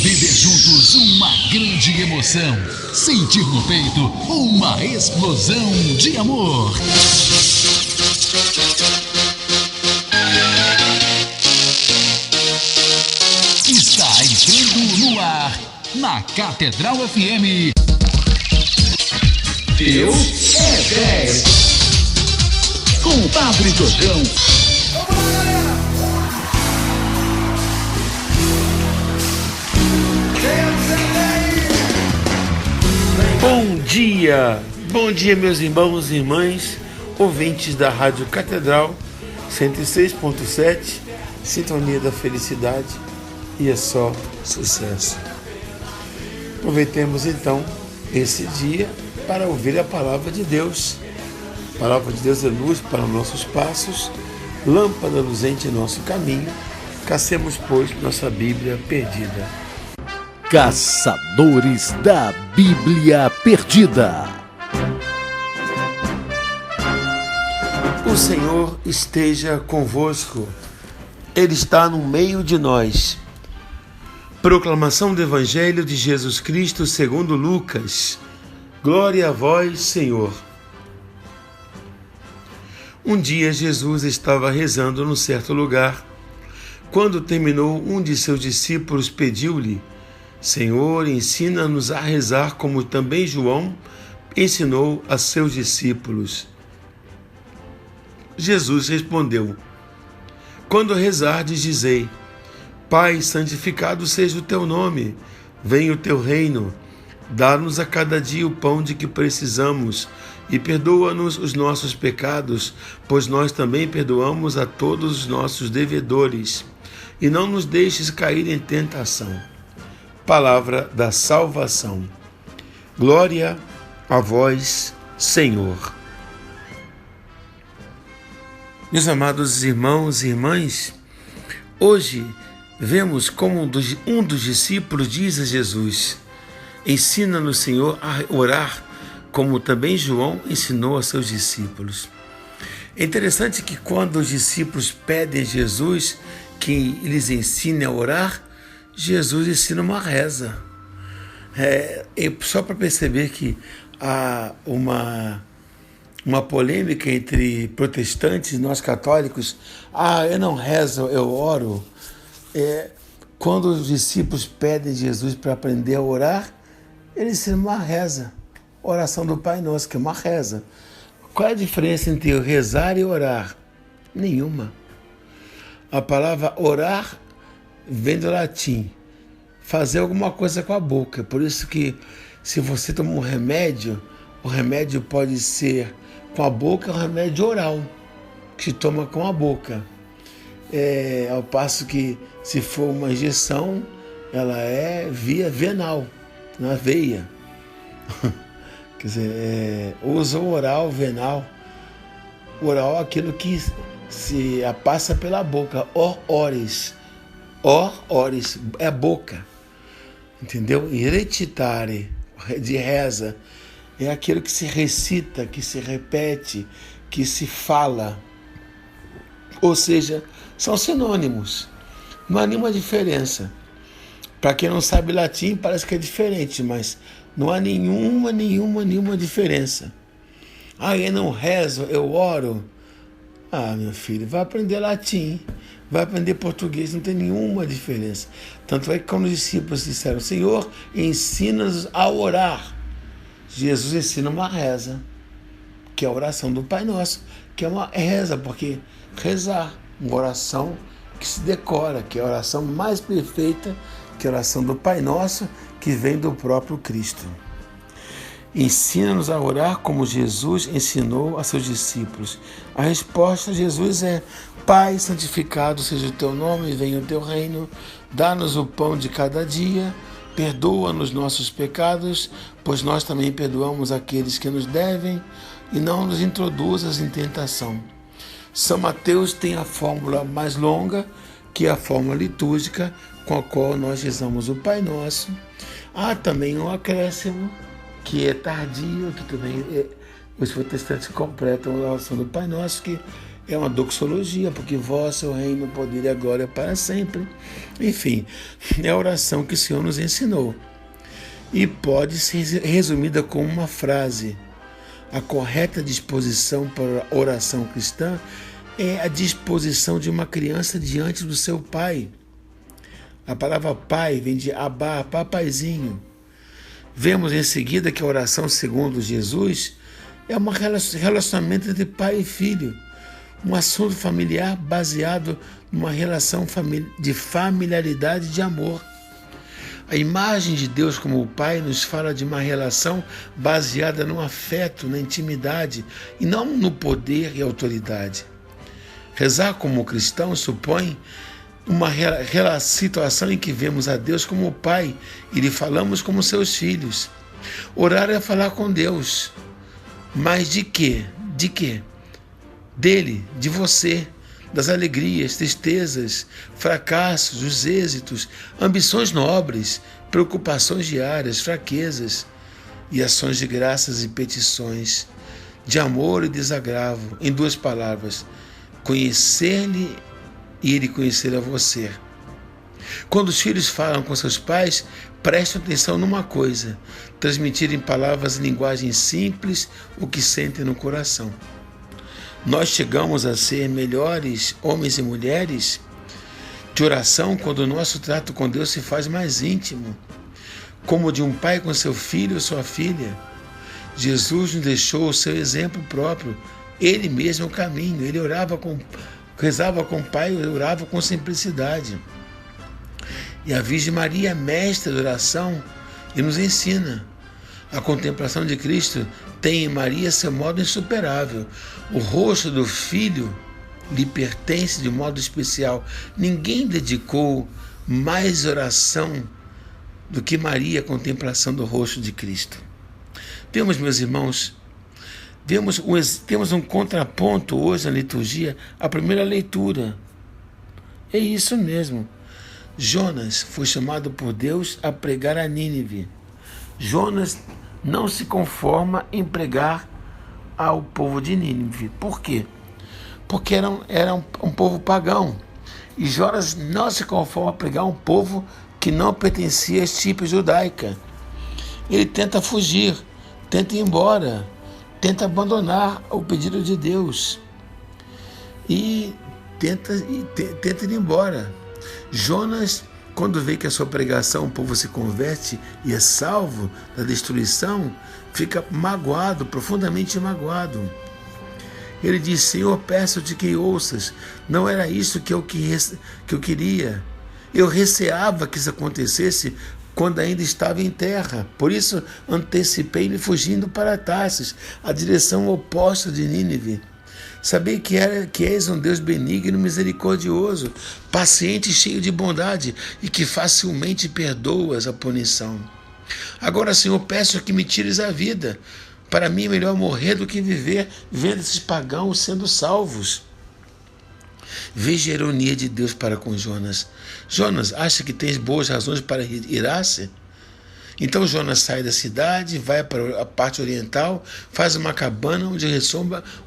Viver juntos uma grande emoção. Sentir no peito uma explosão de amor. Está entrando no ar, na Catedral FM. Deus é 10. Com Padre Jojão. Bom dia meus irmãos e irmãs, ouvintes da Rádio Catedral 106.7, Sintonia da Felicidade, e é só sucesso. Aproveitemos então esse dia para ouvir a Palavra de Deus. A Palavra de Deus é luz para nossos passos, lâmpada luzente em nosso caminho. Caçemos, pois, nossa Bíblia perdida. Caçadores da Bíblia Perdida. O Senhor esteja convosco. Ele está no meio de nós. Proclamação do Evangelho de Jesus Cristo segundo Lucas. Glória a vós, Senhor. Um dia Jesus estava rezando num certo lugar. Quando terminou, um de seus discípulos pediu-lhe: Senhor, ensina-nos a rezar como também João ensinou a seus discípulos. Jesus respondeu: Quando rezardes, dizei: Pai, santificado seja o teu nome, venha o teu reino, dá-nos a cada dia o pão de que precisamos e perdoa-nos os nossos pecados, pois nós também perdoamos a todos os nossos devedores, e não nos deixes cair em tentação. Palavra da salvação. Glória a vós, Senhor. Meus amados irmãos e irmãs, hoje vemos como um dos discípulos diz a Jesus: Ensina-nos, Senhor, a orar, como também João ensinou a seus discípulos. É interessante que quando os discípulos pedem a Jesus que lhes ensine a orar, Jesus ensina uma reza. Só para perceber que há uma polêmica entre protestantes e nós católicos. Eu não rezo, eu oro. Quando os discípulos pedem a Jesus para aprender a orar, ele ensina uma reza. Oração do Pai Nosso, que é uma reza. Qual é a diferença entre rezar e orar? Nenhuma. A palavra orar vem do latim, fazer alguma coisa com a boca. Por isso que se você toma um remédio, o remédio pode ser com a boca, é um remédio oral, que se toma com a boca. Ao passo que se for uma injeção, ela é via venal, na veia. Quer dizer, uso oral, venal. Oral é aquilo que se passa pela boca, ores, é boca, entendeu? E recitare, de reza, é aquilo que se recita, que se repete, que se fala. Ou seja, são sinônimos, não há nenhuma diferença. Para quem não sabe latim, parece que é diferente, mas não há nenhuma diferença. Eu não rezo, eu oro. Meu filho, vai aprender latim, vai aprender português, não tem nenhuma diferença. Tanto é que quando os discípulos disseram: Senhor, ensina-nos a orar, Jesus ensina uma reza, que é a oração do Pai Nosso, que é uma reza, porque rezar, uma oração que se decora, que é a oração mais perfeita, que é a oração do Pai Nosso, que vem do próprio Cristo. Ensina-nos a orar como Jesus ensinou a seus discípulos. A resposta de Jesus é: Pai, santificado seja o teu nome, venha o teu reino, dá-nos o pão de cada dia, perdoa-nos nossos pecados, pois nós também perdoamos aqueles que nos devem, e não nos introduzas em tentação. São Mateus tem a fórmula mais longa, que é a fórmula litúrgica, com a qual nós rezamos o Pai Nosso. Há também um acréscimo, que é tardio, que também os protestantes completam a oração do Pai Nosso, que É uma doxologia, porque vosso reino, poder e a glória para sempre. Enfim, é a oração que o Senhor nos ensinou. E pode ser resumida como uma frase. A correta disposição para a oração cristã é a disposição de uma criança diante do seu pai. A palavra pai vem de abá, papaizinho. Vemos em seguida que a oração segundo Jesus é um relacionamento entre pai e filho. Um assunto familiar baseado numa relação de familiaridade e de amor. A imagem de Deus como o Pai nos fala de uma relação baseada no afeto, na intimidade e não no poder e autoridade. Rezar como cristão supõe uma situação em que vemos a Deus como o Pai e lhe falamos como seus filhos. Orar é falar com Deus. Mas de quê? De quê? Dele, de você, das alegrias, tristezas, fracassos, os êxitos, ambições nobres, preocupações diárias, fraquezas e ações de graças e petições, de amor e desagravo. Em duas palavras, conhecer-lhe e ele conhecer a você. Quando os filhos falam com seus pais, prestem atenção numa coisa: transmitir em palavras e linguagem simples o que sentem no coração. Nós chegamos a ser melhores homens e mulheres de oração quando o nosso trato com Deus se faz mais íntimo, como de um pai com seu filho ou sua filha. Jesus nos deixou o seu exemplo próprio, ele mesmo é o caminho, ele rezava com o Pai, orava com simplicidade. E a Virgem Maria é mestra de oração e nos ensina. A contemplação de Cristo tem em Maria seu modo insuperável. O rosto do Filho lhe pertence de modo especial. Ninguém dedicou mais oração do que Maria à contemplação do rosto de Cristo. Vemos, meus irmãos, temos um contraponto hoje na liturgia, a primeira leitura. É isso mesmo. Jonas foi chamado por Deus a pregar a Nínive. Jonas não se conforma em pregar ao povo de Nínive. Por quê? Porque era um povo pagão. E Jonas não se conforma a pregar a um povo que não pertencia à estirpe judaica. Ele tenta fugir, tenta ir embora, tenta abandonar o pedido de Deus e tenta ir embora. Jonas, quando vê que a sua pregação o povo se converte e é salvo da destruição, fica magoado, profundamente magoado. Ele diz: Senhor, peço-te que ouças. Não era isso que eu queria. Eu receava que isso acontecesse quando ainda estava em terra. Por isso antecipei-me fugindo para Tarsis, a direção oposta de Nínive. Sabei que és um Deus benigno e misericordioso, paciente e cheio de bondade, e que facilmente perdoas a punição. Agora, Senhor, peço que me tires a vida. Para mim é melhor morrer do que viver vendo esses pagãos sendo salvos. Veja a ironia de Deus para com Jonas. Jonas, acha que tens boas razões para irar-se? Então Jonas sai da cidade, vai para a parte oriental, faz uma cabana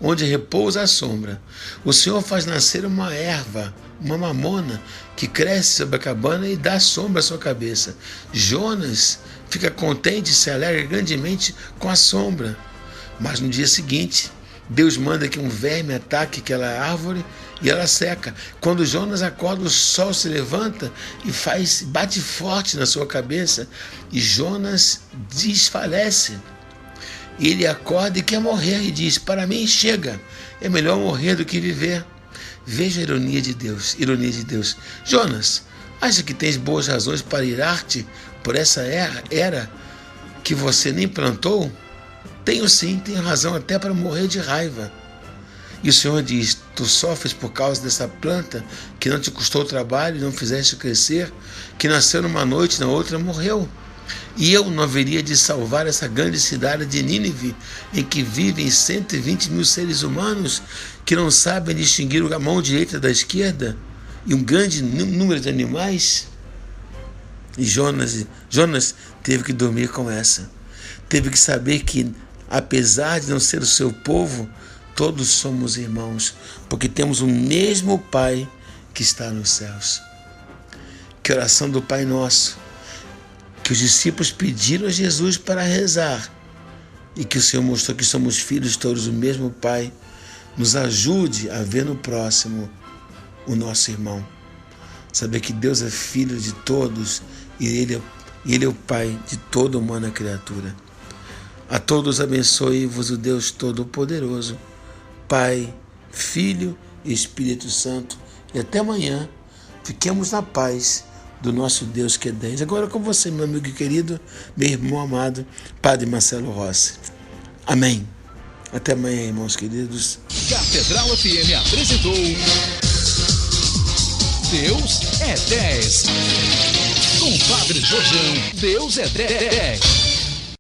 onde repousa a sombra. O Senhor faz nascer uma erva, uma mamona, que cresce sobre a cabana e dá sombra à sua cabeça. Jonas fica contente e se alegra grandemente com a sombra. Mas no dia seguinte, Deus manda que um verme ataque aquela árvore e ela seca. Quando Jonas acorda, o sol se levanta e bate forte na sua cabeça, e Jonas desfalece. Ele acorda e quer morrer e diz: para mim chega, é melhor morrer do que viver. Veja a ironia de Deus. Jonas, acha que tens boas razões para irar-te por essa era que você nem plantou? Tenho sim, tenho razão até para morrer de raiva. E o Senhor diz: tu sofres por causa dessa planta que não te custou trabalho e não fizeste crescer, que nasceu numa noite e na outra morreu. E eu não haveria de salvar essa grande cidade de Nínive, em que vivem 120 mil seres humanos que não sabem distinguir a mão direita da esquerda, e um grande número de animais? E Jonas teve que dormir com essa. Teve que saber que, apesar de não ser o seu povo, todos somos irmãos, porque temos o mesmo Pai que está nos céus. Que oração do Pai Nosso, que os discípulos pediram a Jesus para rezar, e que o Senhor mostrou que somos filhos todos do mesmo Pai, nos ajude a ver no próximo o nosso irmão. Saber que Deus é filho de todos e Ele é o Pai de toda humana criatura. A todos abençoe-vos o Deus Todo-Poderoso, Pai, Filho e Espírito Santo. E até amanhã, fiquemos na paz do nosso Deus que é 10. Agora com você, meu amigo querido, meu irmão amado, Padre Marcelo Rossi. Amém. Até amanhã, irmãos queridos. Catedral FM apresentou Deus é 10. Com Padre Jorjão, Deus é 10.